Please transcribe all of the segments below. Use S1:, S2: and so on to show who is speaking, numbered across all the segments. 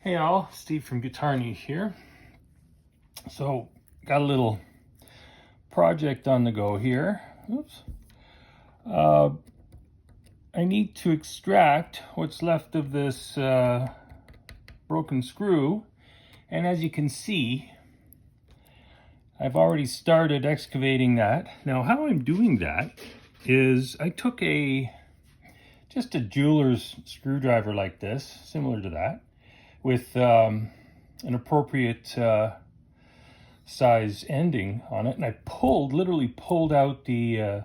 S1: Hey all, Steve from GuitarNiche here. So, got a little project on the go here. Oops. I need to extract what's left of this broken screw. And as you can see, I've already started excavating that. Now, how I'm doing that is I took just a jeweler's screwdriver like this, similar to that, with an appropriate size ending on it, and I literally pulled out the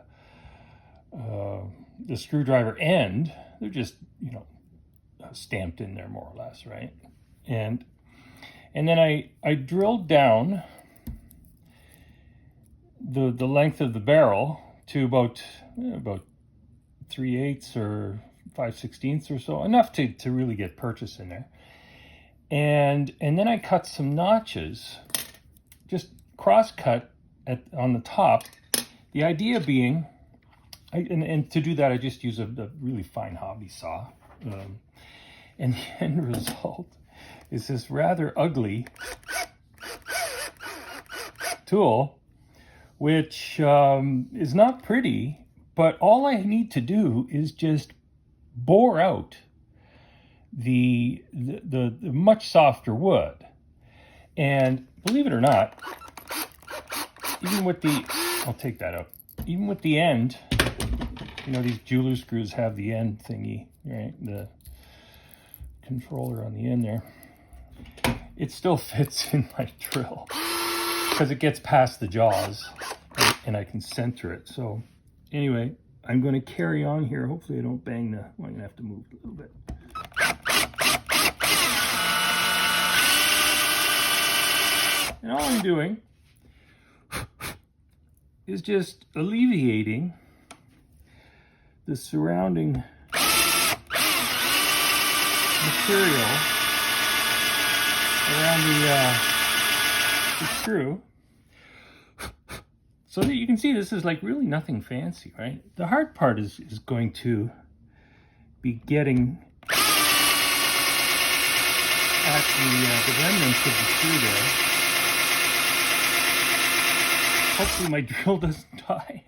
S1: screwdriver end. They're just, stamped in there more or less, right? And then I drilled down the length of the barrel to about 3/8 or 5/16 or so, enough to really get purchase in there. And then I cut some notches, just cross-cut on the top. The idea being, and to do that, I just use a really fine hobby saw. And the end result is this rather ugly tool, which is not pretty, but all I need to do is just bore out the much softer wood. And believe it or not, even with I'll take that out, even with the end, these jeweler screws have the end thingy, right? The controller on the end there. It still fits in my drill because it gets past the jaws and I can center it. So anyway, I'm going to carry on here. Hopefully I don't bang I'm going to have to move a little bit. And all I'm doing is just alleviating the surrounding material around the screw, so that you can see this is like really nothing fancy, right? The hard part is going to be getting at the remnants of the screw there. Hopefully my drill doesn't die.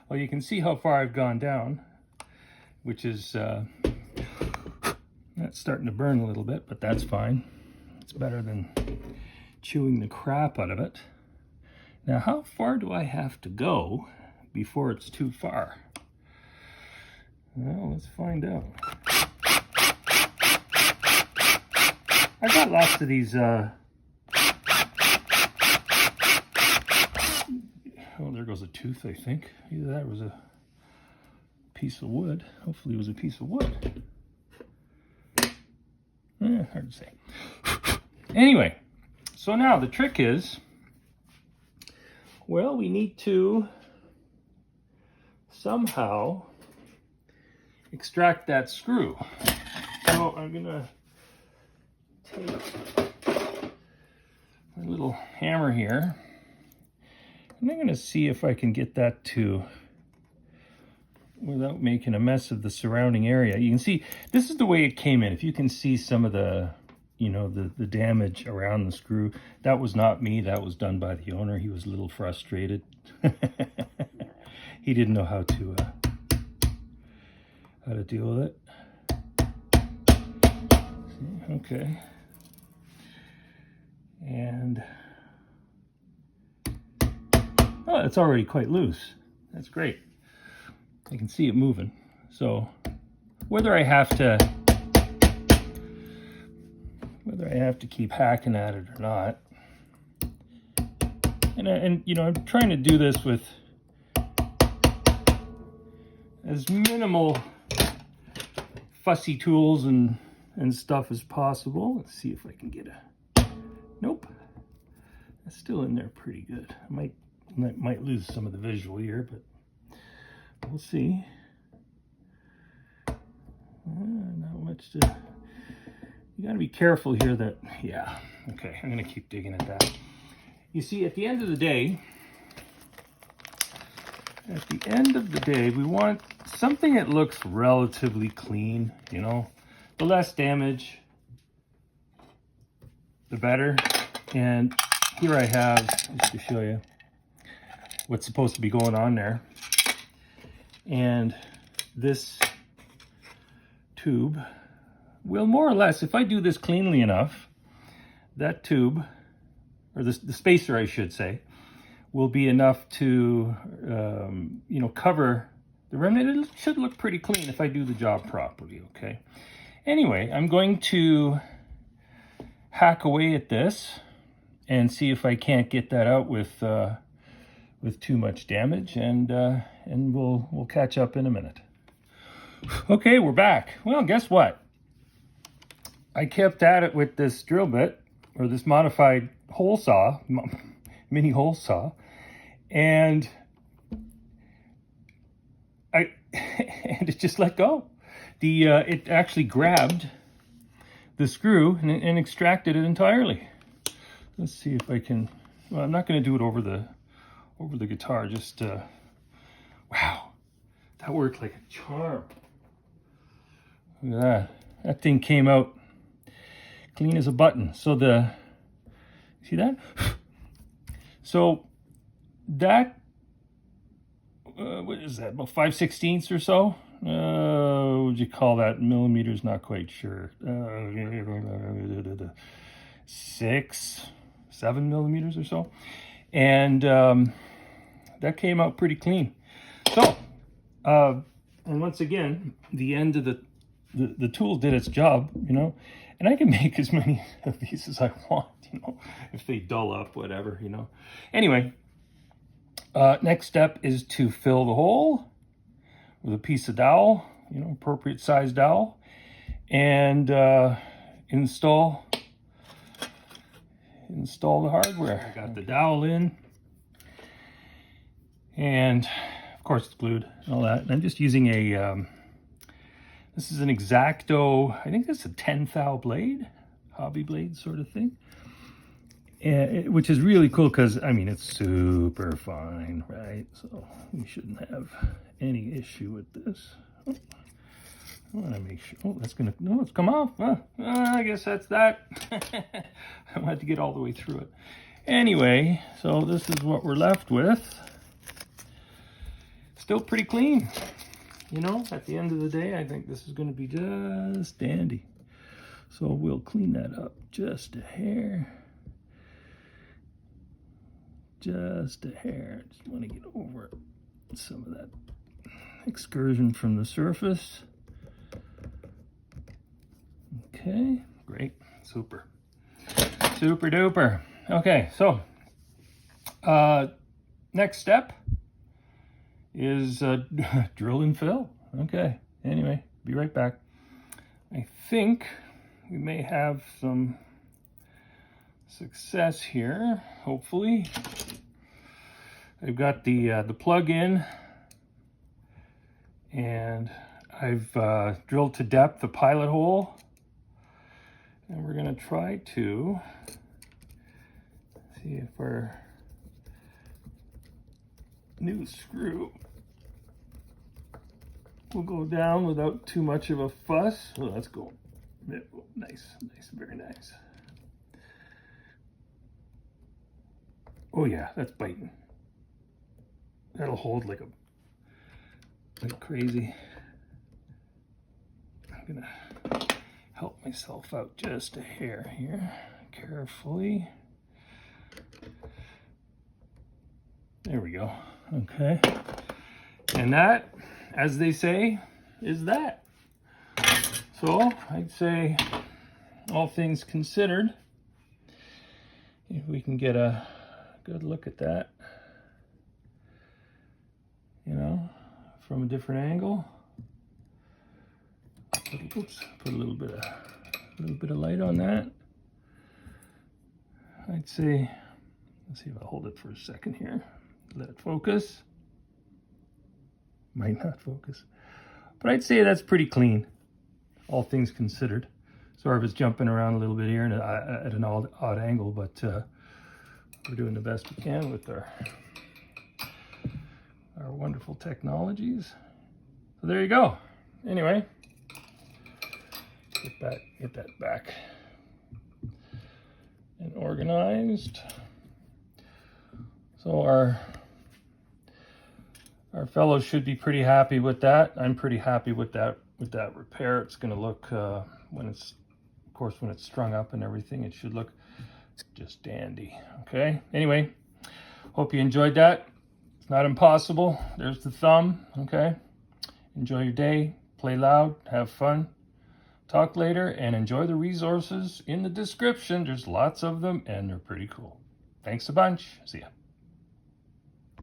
S1: Well, you can see how far I've gone down, which is that's starting to burn a little bit, but that's fine. It's better than chewing the crap out of it. Now, how far do I have to go before it's too far? Well, let's find out. I've got lots of these oh, there goes a tooth, I think. Either that was a piece of wood. Hopefully it was a piece of wood. Hard to say. Anyway, so now the trick is, well, we need to somehow extract that screw. So I'm going to take my little hammer here, and I'm going to see if I can get that to, without making a mess of the surrounding area. You can see, this is the way it came in. If you can see some of the, the damage around the screw, that was not me. That was done by the owner. He was a little frustrated. He didn't know how to deal with it. See? Okay. And oh, it's already quite loose. That's great. I can see it moving. So whether I have to keep hacking at it or not, and I'm trying to do this with as minimal fussy tools and stuff as possible. Let's see if I can get nope, that's still in there pretty good. I might lose some of the visual here, but we'll see. Not much to, you got to be careful here that, yeah, okay, I'm going to keep digging at that. You see, at the end of the day, we want something that looks relatively clean, the less damage, the better. And here I have, just to show you what's supposed to be going on there. And this tube will more or less, if I do this cleanly enough, that tube, or the spacer I should say, will be enough to, you know, cover the remnant. It should look pretty clean if I do the job properly, okay? Anyway, I'm going to hack away at this and see if I can't get that out with too much damage, and we'll catch up in a minute. Okay, we're back. Well, guess what? I kept at it with this drill bit, or this modified hole saw, mini hole saw, and and it just let go. It actually grabbed the screw and extracted it entirely. Let's see if I can. Well, I'm not going to do it over the guitar. Just wow, that worked like a charm. Look at that. That thing came out clean as a button. So see that? So that what is that? About 5/16 or so. What would you call that? Millimeters? Not quite sure. 7 millimeters or so, and that came out pretty clean. So, and once again, the end of the tool did its job, you know, and I can make as many of these as I want, you know, if they dull up, whatever, you know. Anyway, next step is to fill the hole with a piece of dowel, you know, appropriate size dowel, and install the hardware. I got the dowel in, and of course it's glued and all that. And I'm just using a this is an X-Acto, I think this is a 10 thou blade, hobby blade sort of thing, and which is really cool because, I mean, it's super fine, right? So we shouldn't have any issue with this. Oh, I want to make sure. Oh, that's gonna, no, it's come off. I guess that's that. I had to get all the way through it. Anyway, so this is what we're left with. Still pretty clean. You know, at the end of the day, I think this is going to be just dandy. So we'll clean that up just a hair. Just a hair. Just want to get over some of that excursion from the surface. Okay, great, super. Super duper. Okay, so next step is drill and fill. Okay, anyway, be right back. I think we may have some success here, hopefully. I've got the plug in, and I've drilled to depth the pilot hole, and we're going to try to see if our new screw will go down without too much of a fuss. Oh, let's go. Nice, nice, very nice. Oh yeah, that's biting. That'll hold like crazy. I'm gonna help myself out just a hair here, carefully. There we go. Okay. And that, as they say, is that. So I'd say, all things considered, if we can get a good look at that, you know, from a different angle. Oops, put a little bit of light on that. I'd say, let's see if I'll hold it for a second here. Let it focus. Might not focus, but I'd say that's pretty clean, all things considered. Sorry if it's jumping around a little bit here and at an odd angle, but we're doing the best we can with our wonderful technologies. So there you go. Anyway, get that back. and organized. So our fellows should be pretty happy with that. I'm pretty happy with that repair. It's going to look, when it's, of course, when it's strung up and everything, it should look just dandy. Okay, anyway, hope you enjoyed that. It's not impossible. There's the thumb. Okay, enjoy your day, play loud, have fun, talk later, and enjoy the resources in the description. There's lots of them and they're pretty cool. Thanks a bunch. See ya.